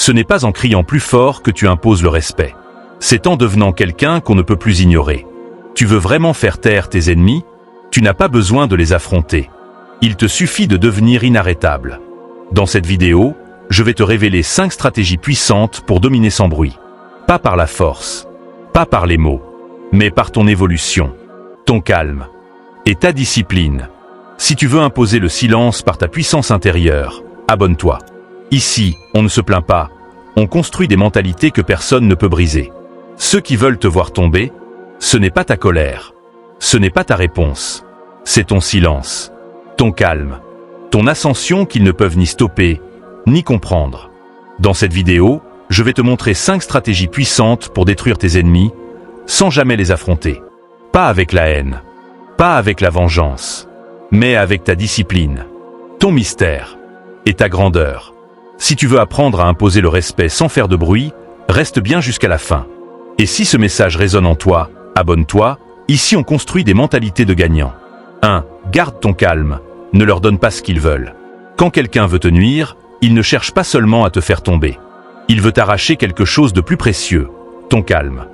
Ce n'est pas en criant plus fort que tu imposes le respect. C'est en devenant quelqu'un qu'on ne peut plus ignorer. Tu veux vraiment faire taire tes ennemis? Tu n'as pas besoin de les affronter. Il te suffit de devenir inarrêtable. Dans cette vidéo, je vais te révéler 5 stratégies puissantes pour dominer sans bruit. Pas par la force, pas par les mots, mais par ton évolution, ton calme et ta discipline. Si tu veux imposer le silence par ta puissance intérieure, abonne-toi. Ici, on ne se plaint pas, on construit des mentalités que personne ne peut briser. Ceux qui veulent te voir tomber, ce n'est pas ta colère, ce n'est pas ta réponse, c'est ton silence, ton calme, ton ascension qu'ils ne peuvent ni stopper, ni comprendre. Dans cette vidéo, je vais te montrer 5 stratégies puissantes pour détruire tes ennemis, sans jamais les affronter. Pas avec la haine, pas avec la vengeance, mais avec ta discipline, ton mystère et ta grandeur. Si tu veux apprendre à imposer le respect sans faire de bruit, reste bien jusqu'à la fin. Et si ce message résonne en toi, abonne-toi, ici on construit des mentalités de gagnants. 1. Garde ton calme, ne leur donne pas ce qu'ils veulent. Quand quelqu'un veut te nuire, il ne cherche pas seulement à te faire tomber. Il veut t'arracher quelque chose de plus précieux, ton calme.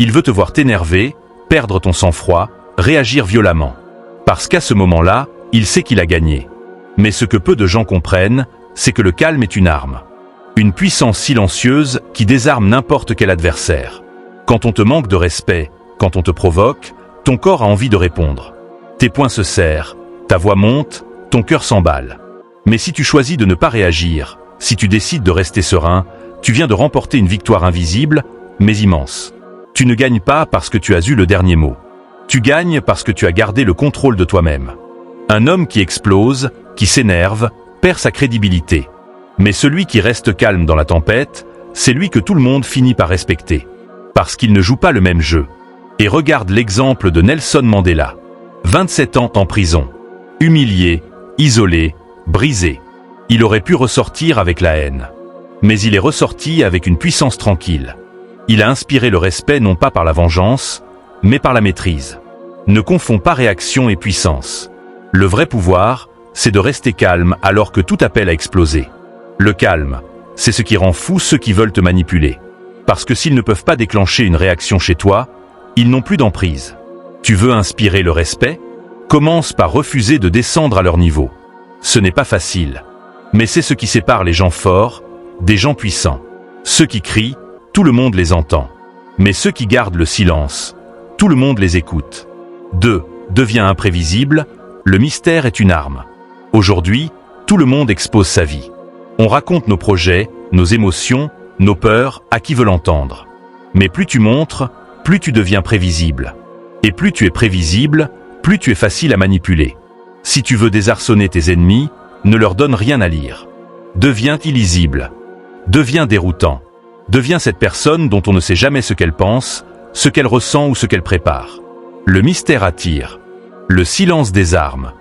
Il veut te voir t'énerver, perdre ton sang-froid, réagir violemment. Parce qu'à ce moment-là, il sait qu'il a gagné. Mais ce que peu de gens comprennent, c'est que le calme est une arme. Une puissance silencieuse qui désarme n'importe quel adversaire. Quand on te manque de respect, quand on te provoque, ton corps a envie de répondre. Tes poings se serrent, ta voix monte, ton cœur s'emballe. Mais si tu choisis de ne pas réagir, si tu décides de rester serein, tu viens de remporter une victoire invisible, mais immense. Tu ne gagnes pas parce que tu as eu le dernier mot. Tu gagnes parce que tu as gardé le contrôle de toi-même. Un homme qui explose, qui s'énerve, perd sa crédibilité. Mais celui qui reste calme dans la tempête, c'est lui que tout le monde finit par respecter. Parce qu'il ne joue pas le même jeu. Et regarde l'exemple de Nelson Mandela. 27 ans en prison. Humilié, isolé, brisé. Il aurait pu ressortir avec la haine. Mais il est ressorti avec une puissance tranquille. Il a inspiré le respect non pas par la vengeance, mais par la maîtrise. Ne confonds pas réaction et puissance. Le vrai pouvoir, c'est de rester calme alors que tout appelle à exploser. Le calme, c'est ce qui rend fou ceux qui veulent te manipuler. Parce que s'ils ne peuvent pas déclencher une réaction chez toi, ils n'ont plus d'emprise. Tu veux inspirer le respect? Commence par refuser de descendre à leur niveau. Ce n'est pas facile. Mais c'est ce qui sépare les gens forts des gens puissants. Ceux qui crient, tout le monde les entend. Mais ceux qui gardent le silence, tout le monde les écoute. 2. Deviens imprévisible, le mystère est une arme. Aujourd'hui, tout le monde expose sa vie. On raconte nos projets, nos émotions, nos peurs à qui veut l'entendre. Mais plus tu montres, plus tu deviens prévisible. Et plus tu es prévisible, plus tu es facile à manipuler. Si tu veux désarçonner tes ennemis, ne leur donne rien à lire. Deviens illisible. Deviens déroutant. Deviens cette personne dont on ne sait jamais ce qu'elle pense, ce qu'elle ressent ou ce qu'elle prépare. Le mystère attire. Le silence désarme.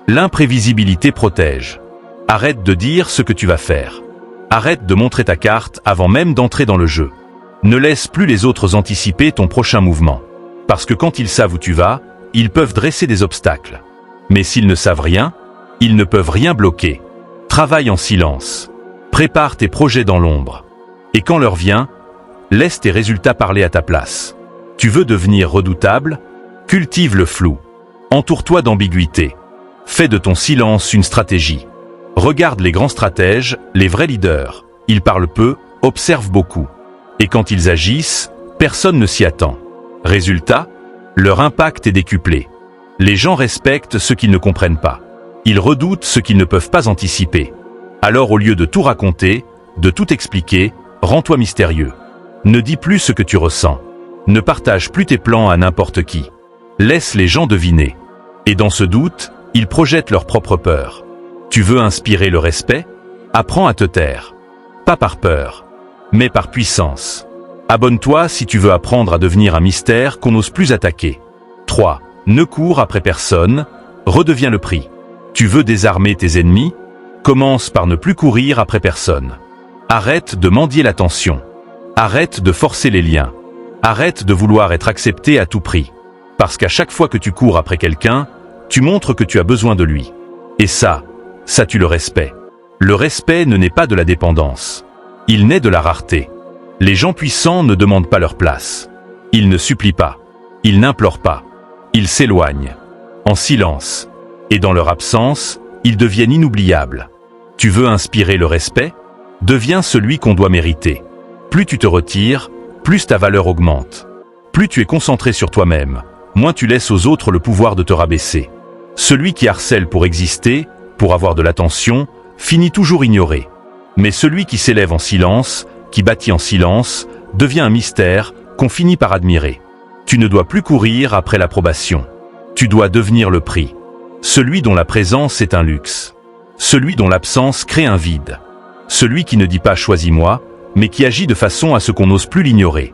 L'imprévisibilité protège. Arrête de dire ce que tu vas faire. Arrête de montrer ta carte avant même d'entrer dans le jeu. Ne laisse plus les autres anticiper ton prochain mouvement. Parce que quand ils savent où tu vas, ils peuvent dresser des obstacles. Mais s'ils ne savent rien, ils ne peuvent rien bloquer. Travaille en silence. Prépare tes projets dans l'ombre. Et quand l'heure vient, laisse tes résultats parler à ta place. Tu veux devenir redoutable? Cultive le flou. Entoure-toi d'ambiguïté. Fais de ton silence une stratégie. Regarde les grands stratèges, les vrais leaders. Ils parlent peu, observent beaucoup. Et quand ils agissent, personne ne s'y attend. Résultat, leur impact est décuplé. Les gens respectent ce qu'ils ne comprennent pas. Ils redoutent ce qu'ils ne peuvent pas anticiper. Alors au lieu de tout raconter, de tout expliquer, rends-toi mystérieux. Ne dis plus ce que tu ressens. Ne partage plus tes plans à n'importe qui. Laisse les gens deviner. Et dans ce doute, ils projettent leur propre peur. Tu veux inspirer le respect? Apprends à te taire. Pas par peur, mais par puissance. Abonne-toi si tu veux apprendre à devenir un mystère qu'on n'ose plus attaquer. 3. Ne cours après personne, redeviens le prix. Tu veux désarmer tes ennemis? Commence par ne plus courir après personne. Arrête de mendier l'attention. Arrête de forcer les liens. Arrête de vouloir être accepté à tout prix. Parce qu'à chaque fois que tu cours après quelqu'un, tu montres que tu as besoin de lui. Et ça tue le respect. Le respect ne naît pas de la dépendance. Il naît de la rareté. Les gens puissants ne demandent pas leur place. Ils ne supplient pas. Ils n'implorent pas. Ils s'éloignent. En silence. Et dans leur absence, ils deviennent inoubliables. Tu veux inspirer le respect? Deviens celui qu'on doit mériter. Plus tu te retires, plus ta valeur augmente. Plus tu es concentré sur toi-même, moins tu laisses aux autres le pouvoir de te rabaisser. Celui qui harcèle pour exister, pour avoir de l'attention, finit toujours ignoré. Mais celui qui s'élève en silence, qui bâtit en silence, devient un mystère qu'on finit par admirer. Tu ne dois plus courir après l'approbation. Tu dois devenir le prix. Celui dont la présence est un luxe. Celui dont l'absence crée un vide. Celui qui ne dit pas « choisis-moi », mais qui agit de façon à ce qu'on n'ose plus l'ignorer.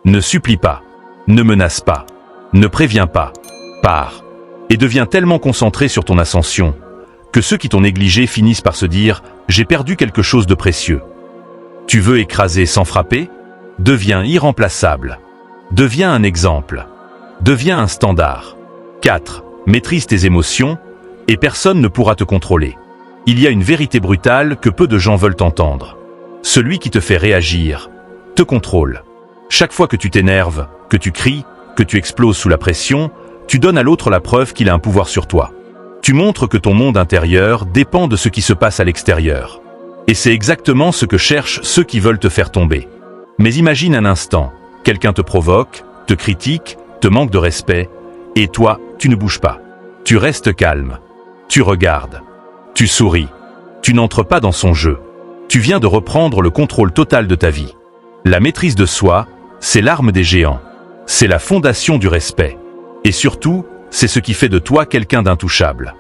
Ne supplie pas. Ne menace pas. Ne préviens pas. Pars. Et deviens tellement concentré sur ton ascension que ceux qui t'ont négligé finissent par se dire « j'ai perdu quelque chose de précieux ». Tu veux écraser sans frapper? Deviens irremplaçable. Deviens un exemple. Deviens un standard. 4. Maîtrise tes émotions et personne ne pourra te contrôler. Il y a une vérité brutale que peu de gens veulent entendre. Celui qui te fait réagir te contrôle. Chaque fois que tu t'énerves, que tu cries, que tu exploses sous la pression, tu donnes à l'autre la preuve qu'il a un pouvoir sur toi. Tu montres que ton monde intérieur dépend de ce qui se passe à l'extérieur. Et c'est exactement ce que cherchent ceux qui veulent te faire tomber. Mais imagine un instant, quelqu'un te provoque, te critique, te manque de respect, et toi, tu ne bouges pas. Tu restes calme. Tu regardes. Tu souris. Tu n'entres pas dans son jeu. Tu viens de reprendre le contrôle total de ta vie. La maîtrise de soi, c'est l'arme des géants. C'est la fondation du respect. Et surtout, c'est ce qui fait de toi quelqu'un d'intouchable.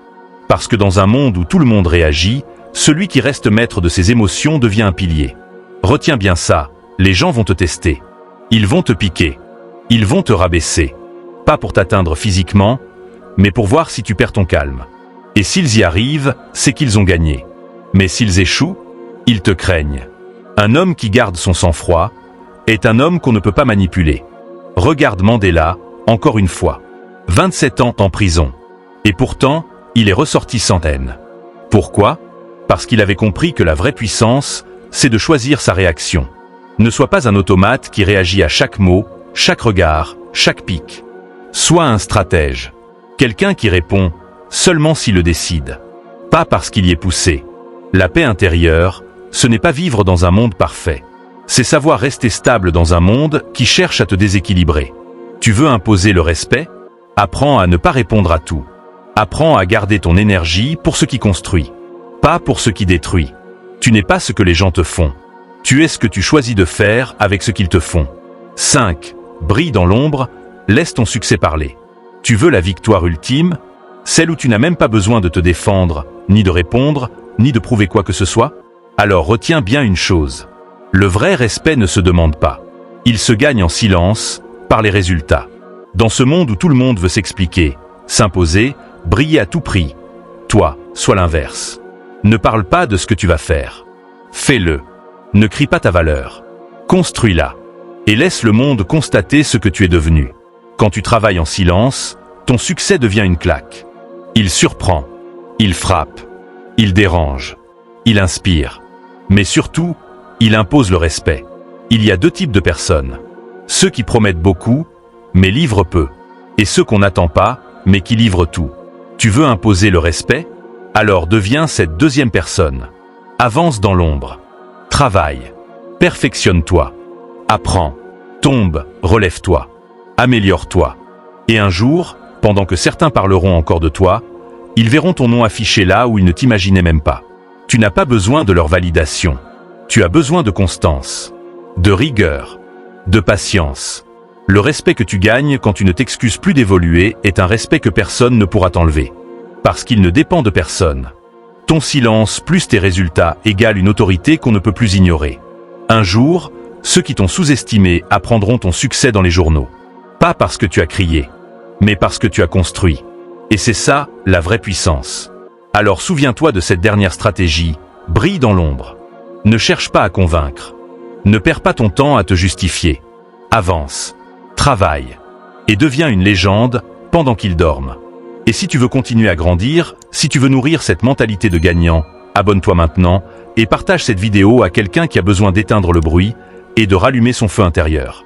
Parce que dans un monde où tout le monde réagit, celui qui reste maître de ses émotions devient un pilier. Retiens bien ça, les gens vont te tester. Ils vont te piquer. Ils vont te rabaisser. Pas pour t'atteindre physiquement, mais pour voir si tu perds ton calme. Et s'ils y arrivent, c'est qu'ils ont gagné. Mais s'ils échouent, ils te craignent. Un homme qui garde son sang-froid est un homme qu'on ne peut pas manipuler. Regarde Mandela, encore une fois. 27 ans en prison. Et pourtant, il est ressorti sans haine. Pourquoi? Parce qu'il avait compris que la vraie puissance, c'est de choisir sa réaction. Ne sois pas un automate qui réagit à chaque mot, chaque regard, chaque pic. Sois un stratège. Quelqu'un qui répond seulement s'il le décide. Pas parce qu'il y est poussé. La paix intérieure, ce n'est pas vivre dans un monde parfait. C'est savoir rester stable dans un monde qui cherche à te déséquilibrer. Tu veux imposer le respect? Apprends à ne pas répondre à tout. Apprends à garder ton énergie pour ce qui construit, pas pour ce qui détruit. Tu n'es pas ce que les gens te font. Tu es ce que tu choisis de faire avec ce qu'ils te font. 5. Brille dans l'ombre, laisse ton succès parler. Tu veux la victoire ultime? Celle où tu n'as même pas besoin de te défendre, ni de répondre, ni de prouver quoi que ce soit? Alors retiens bien une chose. Le vrai respect ne se demande pas. Il se gagne en silence, par les résultats. Dans ce monde où tout le monde veut s'expliquer, s'imposer, briller à tout prix, toi, sois l'inverse. Ne parle pas de ce que tu vas faire. Fais-le. Ne crie pas ta valeur. Construis-la. Et laisse le monde constater ce que tu es devenu. Quand tu travailles en silence, ton succès devient une claque. Il surprend. Il frappe. Il dérange. Il inspire. Mais surtout, il impose le respect. Il y a deux types de personnes. Ceux qui promettent beaucoup, mais livrent peu. Et ceux qu'on n'attend pas, mais qui livrent tout. Tu veux imposer le respect? Alors deviens cette deuxième personne. Avance dans l'ombre. Travaille. Perfectionne-toi. Apprends. Tombe, relève-toi. Améliore-toi. Et un jour, pendant que certains parleront encore de toi, ils verront ton nom affiché là où ils ne t'imaginaient même pas. Tu n'as pas besoin de leur validation. Tu as besoin de constance, de rigueur, de patience. Le respect que tu gagnes quand tu ne t'excuses plus d'évoluer est un respect que personne ne pourra t'enlever. Parce qu'il ne dépend de personne. Ton silence plus tes résultats égale une autorité qu'on ne peut plus ignorer. Un jour, ceux qui t'ont sous-estimé apprendront ton succès dans les journaux. Pas parce que tu as crié, mais parce que tu as construit. Et c'est ça, la vraie puissance. Alors souviens-toi de cette dernière stratégie, brille dans l'ombre. Ne cherche pas à convaincre. Ne perds pas ton temps à te justifier. Avance, travaille, et deviens une légende pendant qu'ils dorment. Et si tu veux continuer à grandir, si tu veux nourrir cette mentalité de gagnant, abonne-toi maintenant, et partage cette vidéo à quelqu'un qui a besoin d'éteindre le bruit et de rallumer son feu intérieur.